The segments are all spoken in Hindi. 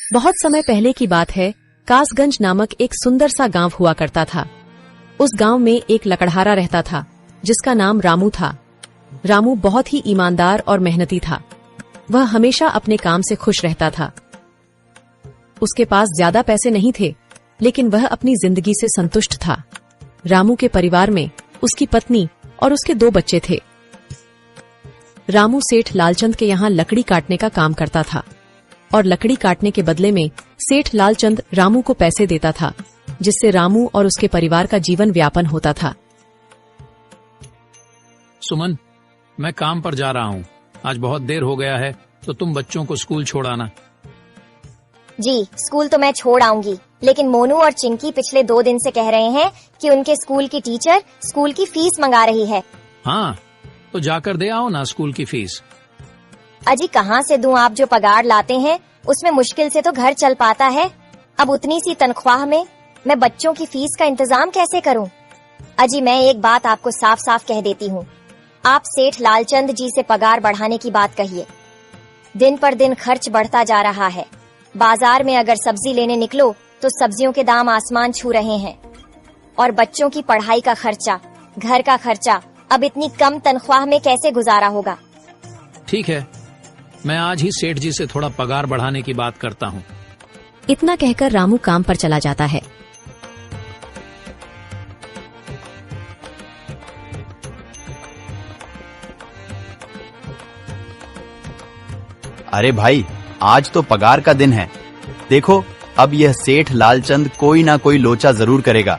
बहुत समय पहले की बात है। कासगंज नामक एक सुंदर सा गांव हुआ करता था। उस गांव में एक लकड़हारा रहता था जिसका नाम रामू था। रामू बहुत ही ईमानदार और मेहनती था। वह हमेशा अपने काम से खुश रहता था। उसके पास ज्यादा पैसे नहीं थे, लेकिन वह अपनी जिंदगी से संतुष्ट था। रामू के परिवार में उसकी पत्नी और उसके 2 बच्चे थे। रामू सेठ लालचंद के यहाँ लकड़ी काटने का काम करता था और लकड़ी काटने के बदले में सेठ लालचंद रामू को पैसे देता था, जिससे रामू और उसके परिवार का जीवन व्यापन होता था। सुमन, मैं काम पर जा रहा हूँ। आज बहुत देर हो गया है, तो तुम बच्चों को स्कूल छोड़ाना। जी, स्कूल तो मैं छोड़ आऊंगी, लेकिन मोनू और चिंकी पिछले 2 दिन से कह रहे हैं कि उनके स्कूल की टीचर स्कूल की फीस मंगा रही है। हाँ, तो जाकर दे आओ ना स्कूल की फीस। अजी कहाँ से दूं? आप जो पगार लाते हैं उसमें मुश्किल से तो घर चल पाता है। अब उतनी सी तनख्वाह में मैं बच्चों की फीस का इंतजाम कैसे करूं? अजी मैं एक बात आपको साफ साफ कह देती हूँ, आप सेठ लालचंद जी से पगार बढ़ाने की बात कहिए। दिन पर दिन खर्च बढ़ता जा रहा है। बाजार में अगर सब्जी लेने निकलो तो सब्जियों के दाम आसमान छू रहे हैं, और बच्चों की पढ़ाई का खर्चा, घर का खर्चा अब इतनी कम तनख्वाह में कैसे गुजारा होगा? ठीक है, मैं आज ही सेठ जी से थोड़ा पगार बढ़ाने की बात करता हूँ। इतना कहकर रामू काम पर चला जाता है। अरे भाई, आज तो पगार का दिन है। देखो, अब यह सेठ लालचंद कोई ना कोई लोचा जरूर करेगा।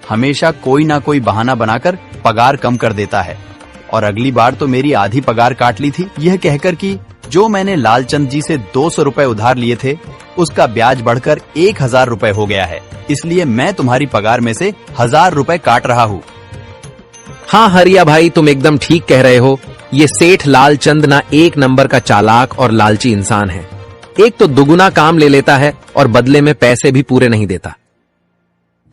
हमेशा कोई ना कोई बहाना बनाकर पगार कम कर देता है। और अगली बार तो मेरी आधी पगार काट ली थी, यह कहकर कि जो मैंने लालचंद जी से 200 रुपए उधार लिए थे, उसका ब्याज बढ़कर 1000 रुपए हो गया है। इसलिए मैं तुम्हारी पगार में से 1000 रुपए काट रहा हूँ। हाँ हरिया भाई, तुम एकदम ठीक कह रहे हो। ये सेठ लालचंद ना एक नंबर का चालाक और लालची इंसान है। एक तो दुगुना काम ले लेता है और बदले में पैसे भी पूरे नहीं देता।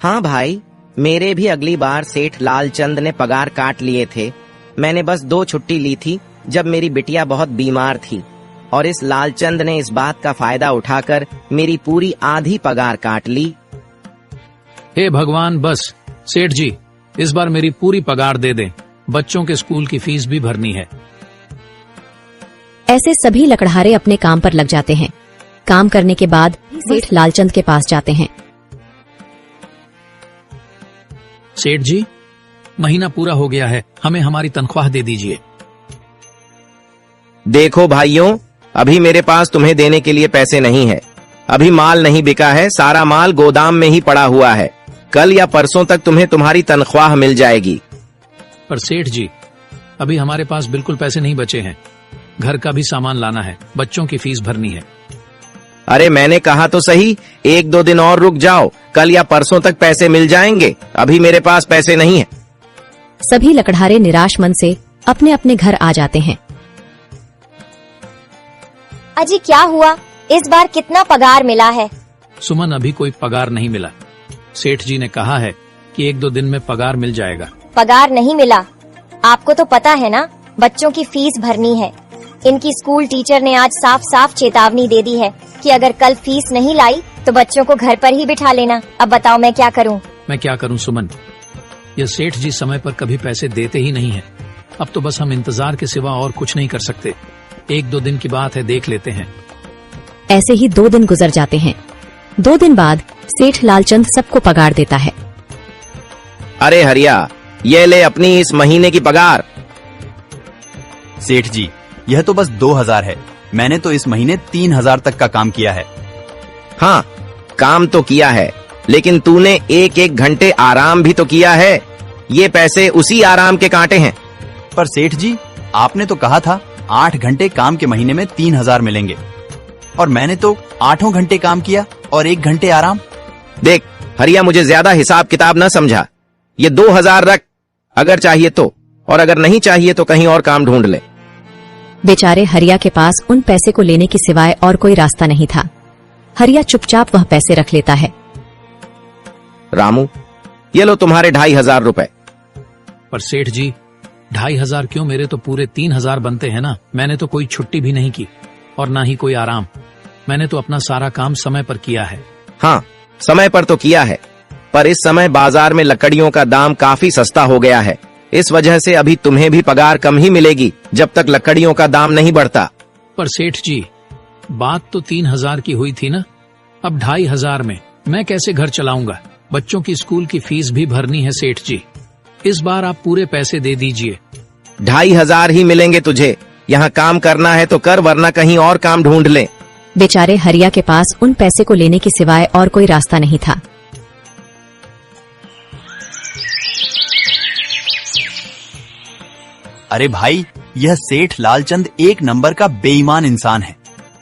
हाँ भाई, मेरे भी अगली बार सेठ लालचंद ने पगार काट लिए थे। मैंने बस 2 छुट्टी ली थी जब मेरी बिटिया बहुत बीमार थी, और इस लालचंद ने इस बात का फायदा उठाकर मेरी पूरी आधी पगार काट ली। हे भगवान, बस सेठ जी, इस बार मेरी पूरी पगार दे दें। बच्चों के स्कूल की फीस भी भरनी है। ऐसे सभी लकड़हारे अपने काम पर लग जाते हैं। काम करने के बाद सेठ लालचंद के पास जाते हैं। सेठ जी, महीना पूरा हो गया है, हमें हमारी तनख्वाह दे दीजिए। देखो भाइयों, अभी मेरे पास तुम्हें देने के लिए पैसे नहीं है। अभी माल नहीं बिका है, सारा माल गोदाम में ही पड़ा हुआ है। कल या परसों तक तुम्हें तुम्हारी तनख्वाह मिल जाएगी। पर सेठ जी, अभी हमारे पास बिल्कुल पैसे नहीं बचे हैं। घर का भी सामान लाना है, बच्चों की फीस भरनी है। अरे मैंने कहा तो सही, 1-2 दिन और रुक जाओ, कल या परसों तक पैसे मिल जाएंगे। अभी मेरे पास पैसे नहीं है। सभी लकड़हारे निराश मन से अपने अपने घर आ जाते हैं। अजी क्या हुआ? इस बार कितना पगार मिला है? सुमन, अभी कोई पगार नहीं मिला। सेठ जी ने कहा है कि 1-2 दिन में पगार मिल जाएगा। पगार नहीं मिला? आपको तो पता है ना, बच्चों की फीस भरनी है। इनकी स्कूल टीचर ने आज साफ साफ चेतावनी दे दी है कि अगर कल फीस नहीं लाई तो बच्चों को घर पर ही बिठा लेना। अब बताओ मैं क्या करूं? मैं क्या करूं सुमन, ये सेठ जी समय पर कभी पैसे देते ही नहीं है। अब तो बस हम इंतजार के सिवा और कुछ नहीं कर सकते। 1-2 दिन की बात है, देख लेते हैं। ऐसे ही 2 दिन गुजर जाते हैं। 2 दिन बाद सेठ लालचंद सबको पगार देता है। अरे हरिया, ये ले अपनी इस महीने की पगार। सेठ जी, यह तो बस 2000 है। मैंने तो इस महीने 3000 तक का काम किया है। हाँ, काम तो किया है, लेकिन तूने 1-1 घंटे आराम भी तो किया है। ये पैसे उसी आराम के कांटे हैं। पर सेठ जी, आपने तो कहा था 8 घंटे काम के महीने में 3000 मिलेंगे, और मैंने तो 8 घंटे काम किया और 1 घंटे आराम। देख हरिया, मुझे ज्यादा हिसाब किताब न समझा। ये 2000 रख, अगर चाहिए तो, और अगर नहीं चाहिए तो कहीं और काम ढूंढ ले। बेचारे हरिया के पास उन पैसे को लेने की सिवाय और कोई रास्ता नहीं था। हरिया चुपचाप वह पैसे रख लेता है। रामू, ये लो तुम्हारे 2500 रुपए। पर सेठ जी, 2500 क्यों? मेरे तो पूरे 3000 बनते हैं ना। मैंने तो कोई छुट्टी भी नहीं की और ना ही कोई आराम। मैंने तो अपना सारा काम समय पर किया है। हाँ, समय पर तो किया है, पर इस समय बाजार में लकड़ियों का दाम काफी सस्ता हो गया है। इस वजह से अभी तुम्हें भी पगार कम ही मिलेगी जब तक लकड़ियों का दाम नहीं बढ़ता। पर सेठ जी, बात तो 3,000 की हुई थी ना, अब 2,500 में मैं कैसे घर चलाऊंगा? बच्चों की स्कूल की फीस भी भरनी है सेठ जी। इस बार आप पूरे पैसे दे दीजिए। 2,500 ही मिलेंगे तुझे। यहाँ काम करना है तो कर, वरना कहीं और काम ढूंढ ले। बेचारे हरिया के पास उन पैसे को लेने के सिवाय और कोई रास्ता नहीं था। अरे भाई, यह सेठ लालचंद एक नंबर का बेईमान इंसान है।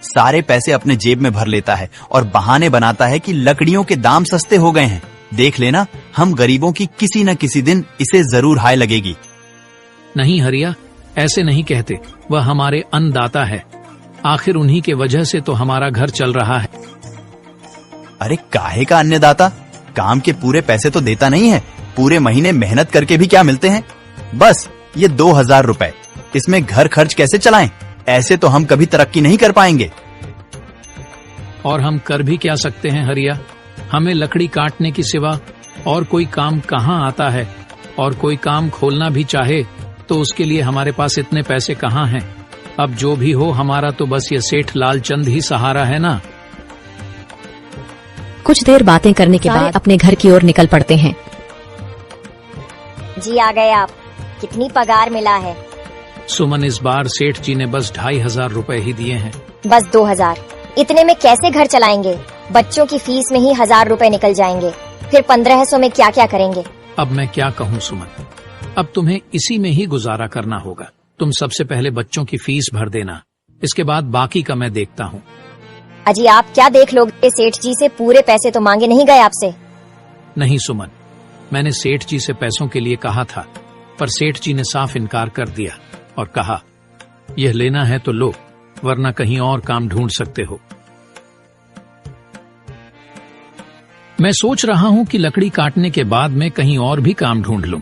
सारे पैसे अपने जेब में भर लेता है और बहाने बनाता है कि लकड़ियों के दाम सस्ते हो गए हैं। देख लेना, हम गरीबों की किसी न किसी दिन इसे जरूर हाय लगेगी। नहीं हरिया, ऐसे नहीं कहते। वह हमारे अन्नदाता है, आखिर उन्हीं के वजह से तो हमारा घर चल रहा है। अरे काहे का अन्नदाता? काम के पूरे पैसे तो देता नहीं है। पूरे महीने मेहनत करके भी क्या मिलते हैं? बस ये 2,000 रुपए, इसमें घर खर्च कैसे चलाएं? ऐसे तो हम कभी तरक्की नहीं कर पाएंगे। और हम कर भी क्या सकते हैं हरिया? हमें लकड़ी काटने की सिवा और कोई काम कहाँ आता है? और कोई काम खोलना भी चाहे तो उसके लिए हमारे पास इतने पैसे कहाँ हैं? अब जो भी हो, हमारा तो बस ये सेठ लालचंद ही सहारा है ना। कुछ देर बातें करने के बाद अपने घर की ओर निकल पड़ते हैं। जी आ गए आप। कितनी पगार मिला है? सुमन, इस बार सेठ जी ने बस 2,500 रुपए ही दिए हैं। बस 2,000? इतने में कैसे घर चलाएंगे? बच्चों की फीस में ही 1,000 रुपए निकल जाएंगे, फिर 1,500 में क्या क्या करेंगे? अब मैं क्या कहूँ सुमन, अब तुम्हें इसी में ही गुजारा करना होगा। तुम सबसे पहले बच्चों की फीस भर देना, इसके बाद बाकी का मैं देखता हूँ। अजी आप क्या देख लोगे? सेठ जी से पूरे पैसे तो मांगे नहीं गए आपसे? नहीं सुमन, मैंने सेठ जी से पैसों के लिए कहा था, पर सेठ जी ने साफ इनकार कर दिया और कहा, यह लेना है तो लो, वरना कहीं और काम ढूंढ सकते हो। मैं सोच रहा हूं कि लकड़ी काटने के बाद मैं कहीं और भी काम ढूंढ लूं।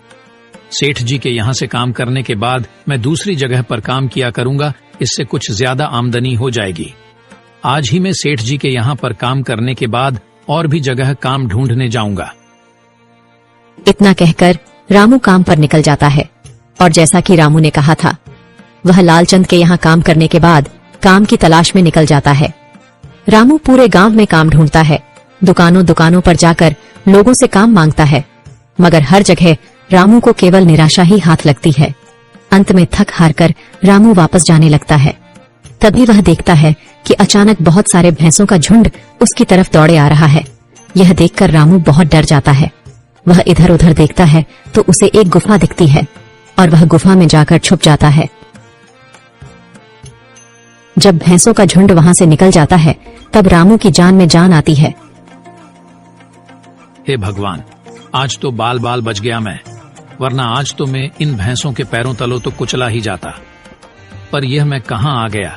सेठ जी के यहां से काम करने के बाद मैं दूसरी जगह पर काम किया करूंगा, इससे कुछ ज्यादा आमदनी हो जाएगी। आज ही मैं सेठ जी के यहां पर काम करने के बाद और भी जगह काम ढूंढने जाऊंगा। इतना कहकर रामू काम पर निकल जाता है और जैसा कि रामू ने कहा था, वह लालचंद के यहाँ काम करने के बाद काम की तलाश में निकल जाता है। रामू पूरे गांव में काम ढूंढता है, दुकानों दुकानों पर जाकर लोगों से काम मांगता है, मगर हर जगह रामू को केवल निराशा ही हाथ लगती है। अंत में थक हार कर रामू वापस जाने लगता है। तभी वह देखता है कि अचानक बहुत सारे भैंसों का झुंड उसकी तरफ दौड़े आ रहा है। यह देखकर रामू बहुत डर जाता है। वह इधर उधर देखता है तो उसे एक गुफा दिखती है और वह गुफा में जाकर छुप जाता है। जब भैंसों का झुंड वहां से निकल जाता है, तब रामू की जान में जान आती है। हे भगवान, आज तो बाल बाल बच गया मैं, वरना आज तो मैं इन भैंसों के पैरों तलों तो कुचला ही जाता। पर यह मैं कहाँ आ गया?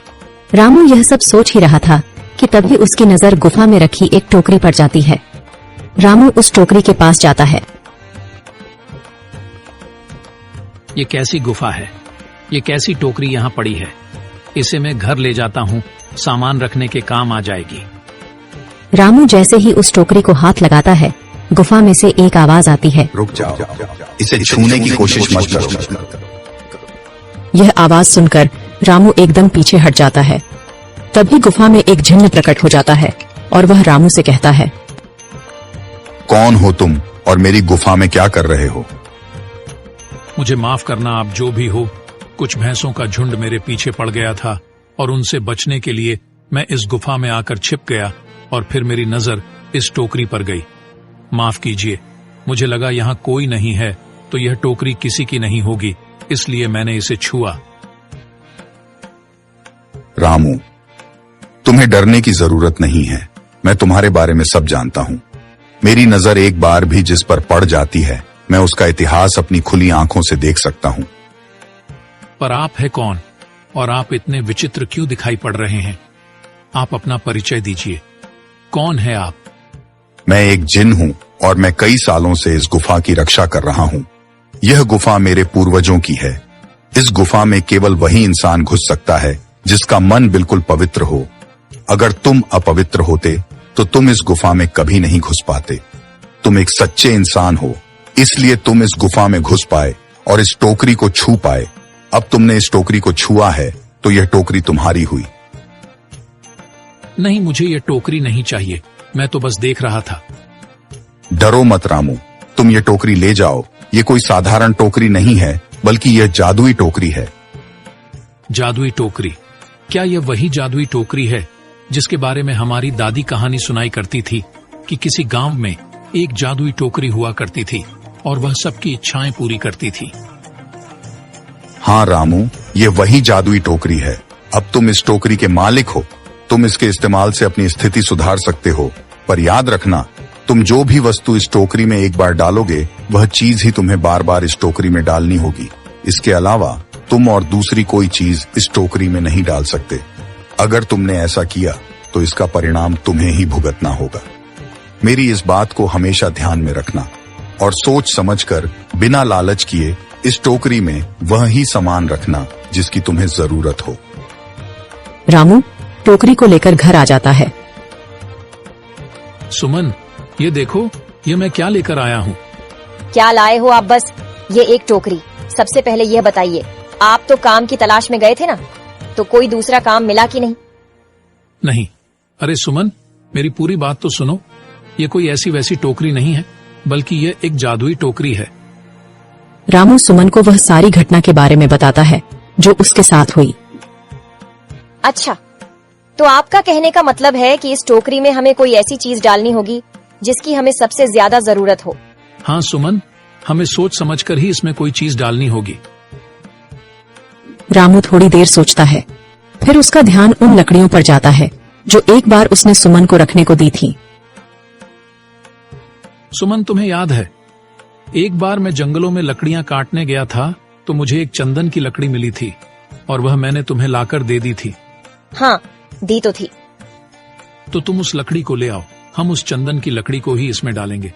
रामू यह सब सोच ही रहा था कि तभी उसकी नजर गुफा में रखी एक टोकरी पर जाती है। रामू उस टोकरी के पास जाता है। ये कैसी गुफा है? ये कैसी टोकरी यहाँ पड़ी है? इसे मैं घर ले जाता हूँ, सामान रखने के काम आ जाएगी। रामू जैसे ही उस टोकरी को हाथ लगाता है, गुफा में से एक आवाज आती है, रुक जाओ, इसे छूने की कोशिश मत करो। यह आवाज सुनकर रामू एकदम पीछे हट जाता है। तभी गुफा में एक जिन्न प्रकट हो जाता है और वह रामू से कहता है, कौन हो तुम और मेरी गुफा में क्या कर रहे हो? मुझे माफ करना, आप जो भी हो। कुछ भैंसों का झुंड मेरे पीछे पड़ गया था और उनसे बचने के लिए मैं इस गुफा में आकर छिप गया और फिर मेरी नजर इस टोकरी पर गई। माफ कीजिए, मुझे लगा यहाँ कोई नहीं है तो यह टोकरी किसी की नहीं होगी, इसलिए मैंने इसे छुआ। रामू, तुम्हें डरने की जरूरत नहीं है। मैं तुम्हारे बारे में सब जानता हूँ। मेरी नजर एक बार भी जिस पर पड़ जाती है, मैं उसका इतिहास अपनी खुली आंखों से देख सकता हूँ। पर आप है कौन और आप इतने विचित्र क्यों दिखाई पड़ रहे हैं? आप अपना परिचय दीजिए। कौन है आप? मैं एक जिन हूँ और मैं कई सालों से इस गुफा की रक्षा कर रहा हूँ। यह गुफा मेरे पूर्वजों की है। इस गुफा में केवल वही इंसान घुस सकता है जिसका मन बिल्कुल पवित्र हो। अगर तुम अपवित्र होते तो तुम इस गुफा में कभी नहीं घुस पाते। तुम एक सच्चे इंसान हो, इसलिए तुम इस गुफा में घुस पाए और इस टोकरी को छू पाए। अब तुमने इस टोकरी को छुआ है तो यह टोकरी तुम्हारी हुई। नहीं, मुझे ये टोकरी नहीं चाहिए, मैं तो बस देख रहा था। डरो मत रामू, तुम ये टोकरी ले जाओ। ये कोई साधारण टोकरी नहीं है, बल्कि यह जादुई टोकरी है। जादुई टोकरी? क्या यह वही जादुई टोकरी है जिसके बारे में हमारी दादी कहानी सुनाई करती थी कि किसी गांव में एक जादुई टोकरी हुआ करती थी और वह सबकी इच्छाएं पूरी करती थी? हाँ रामू, ये वही जादुई टोकरी है। अब तुम इस टोकरी के मालिक हो। तुम इसके इस्तेमाल से अपनी स्थिति सुधार सकते हो, पर याद रखना, तुम जो भी वस्तु इस टोकरी में एक बार डालोगे, वह चीज ही तुम्हें बार बार इस टोकरी में डालनी होगी। इसके अलावा तुम और दूसरी कोई चीज इस टोकरी में नहीं डाल सकते। अगर तुमने ऐसा किया तो इसका परिणाम तुम्हें ही भुगतना होगा। मेरी इस बात को हमेशा ध्यान में रखना और सोच समझकर बिना लालच किए इस टोकरी में वह ही सामान रखना जिसकी तुम्हें जरूरत हो। रामू टोकरी को लेकर घर आ जाता है। सुमन, ये देखो, ये मैं क्या लेकर आया हूँ। क्या लाए हो आप? बस ये एक टोकरी। सबसे पहले यह बताइए, आप तो काम की तलाश में गए थे ना, तो कोई दूसरा काम मिला कि नहीं? नहीं। अरे सुमन, मेरी पूरी बात तो सुनो। ये कोई ऐसी वैसी टोकरी नहीं है, बल्कि ये एक जादुई टोकरी है। रामू सुमन को वह सारी घटना के बारे में बताता है जो उसके साथ हुई। अच्छा, तो आपका कहने का मतलब है कि इस टोकरी में हमें कोई ऐसी चीज डालनी होगी जिसकी हमें सबसे ज्यादा जरूरत हो। हाँ सुमन, हमें सोच समझकर ही इसमें कोई चीज डालनी होगी। रामू थोड़ी देर सोचता है, फिर उसका ध्यान उन लकड़ियों पर जाता है जो एक बार उसने सुमन को रखने को दी थी। सुमन, तुम्हें याद है, एक बार मैं जंगलों में लकड़ियां काटने गया था तो मुझे एक चंदन की लकड़ी मिली थी और वह मैंने तुम्हें लाकर दे दी थी। हाँ, दी तो थी। तो तुम उस लकड़ी को ले आओ। हम उस चंदन की लकड़ी को ही इसमें डालेंगे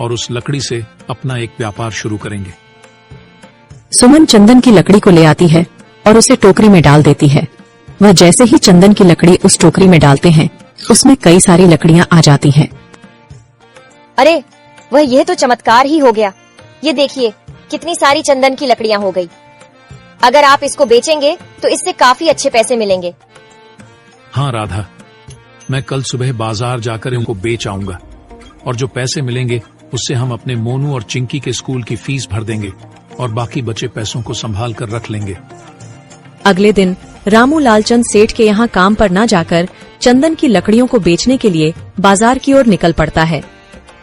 और उस लकड़ी से अपना एक व्यापार शुरू करेंगे। सुमन चंदन की लकड़ी को ले आती है और उसे टोकरी में डाल देती है। वह जैसे ही चंदन की लकड़ी उस टोकरी में डालते हैं, उसमें कई सारी लकड़ियां आ जाती हैं। अरे वह, यह तो चमत्कार ही हो गया। ये देखिए, कितनी सारी चंदन की लकड़ियां हो गई। अगर आप इसको बेचेंगे तो इससे काफी अच्छे पैसे मिलेंगे। हाँ राधा, मैं कल सुबह बाजार जाकर इनको बेच आऊंगा और जो पैसे मिलेंगे उससे हम अपने मोनू और चिंकी के स्कूल की फीस भर देंगे और बाकी बचे पैसों को संभाल कर रख लेंगे। अगले दिन रामू लालचंद सेठ के यहाँ काम पर न जाकर चंदन की लकड़ियों को बेचने के लिए बाजार की ओर निकल पड़ता है।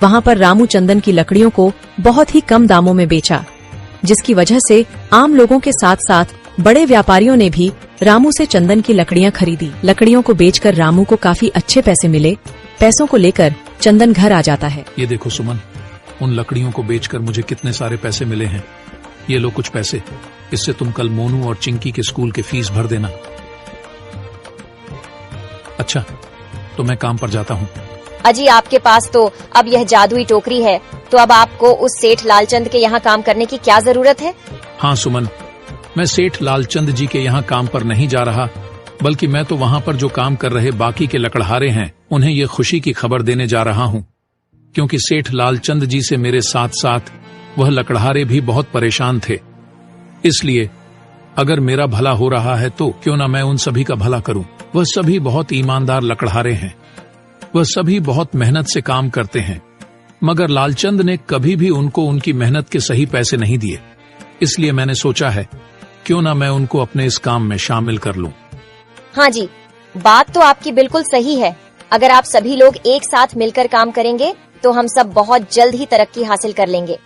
वहाँ पर रामू चंदन की लकड़ियों को बहुत ही कम दामों में बेचा, जिसकी वजह से आम लोगों के साथ साथ बड़े व्यापारियों ने भी रामू से चंदन की लकड़ियां खरीदी। लकड़ियों को बेचकर रामू को काफी अच्छे पैसे मिले। पैसों को लेकर चंदन घर आ जाता है। ये देखो सुमन, उन लकड़ियों को बेचकर मुझे कितने सारे पैसे मिले हैं। ये लो कुछ पैसे, इससे तुम कल मोनू और चिंकी के स्कूल की फीस भर देना। अच्छा, तो मैं काम पर जाता हूँ। अजी, आपके पास तो अब यह जादुई टोकरी है, तो अब आपको उस सेठ लालचंद के यहाँ काम करने की क्या जरूरत है? हाँ सुमन, मैं सेठ लालचंद जी के यहाँ काम पर नहीं जा रहा, बल्कि मैं तो वहाँ पर जो काम कर रहे बाकी के लकड़हारे हैं उन्हें ये खुशी की खबर देने जा रहा हूँ, क्योंकि सेठ लालचंद जी से मेरे साथ साथ वह लकड़हारे भी बहुत परेशान थे। इसलिए अगर मेरा भला हो रहा है तो क्यों ना मैं उन सभी का भला करूं। वह सभी बहुत ईमानदार लकड़हारे हैं, वह सभी बहुत मेहनत से काम करते हैं, मगर लालचंद ने कभी भी उनको उनकी मेहनत के सही पैसे नहीं दिए। इसलिए मैंने सोचा है क्यों ना मैं उनको अपने इस काम में शामिल कर लूं। हाँ जी, बात तो आपकी बिल्कुल सही है। अगर आप सभी लोग एक साथ मिलकर काम करेंगे तो हम सब बहुत जल्द ही तरक्की हासिल कर लेंगे।